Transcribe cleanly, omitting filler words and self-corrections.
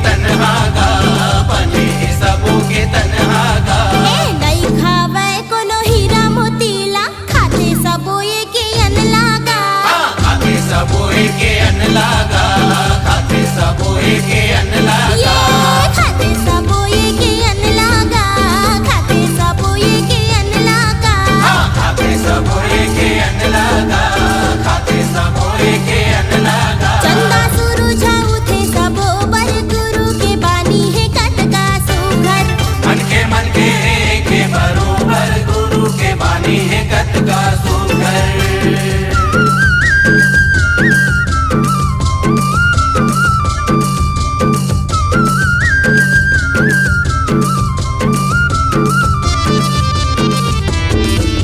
तनहागा बने सबो के तनहागा। नहीं खावे कोनो हीरा मोतीला खाते सबो के अन लागा। खाते सबो के अन लागा, खाते सबो के अन लागा। खाते सबो के अन लागा, खाते सबो के अन लागा। खाते सबो के अन लागा, खाते सबो के अन लागा। चंदा सुरु जाऊ थे सबो बर गुरु के बानी है कटका सुघर। मन के बरोबर गुरु के बानी है कटका सुघर।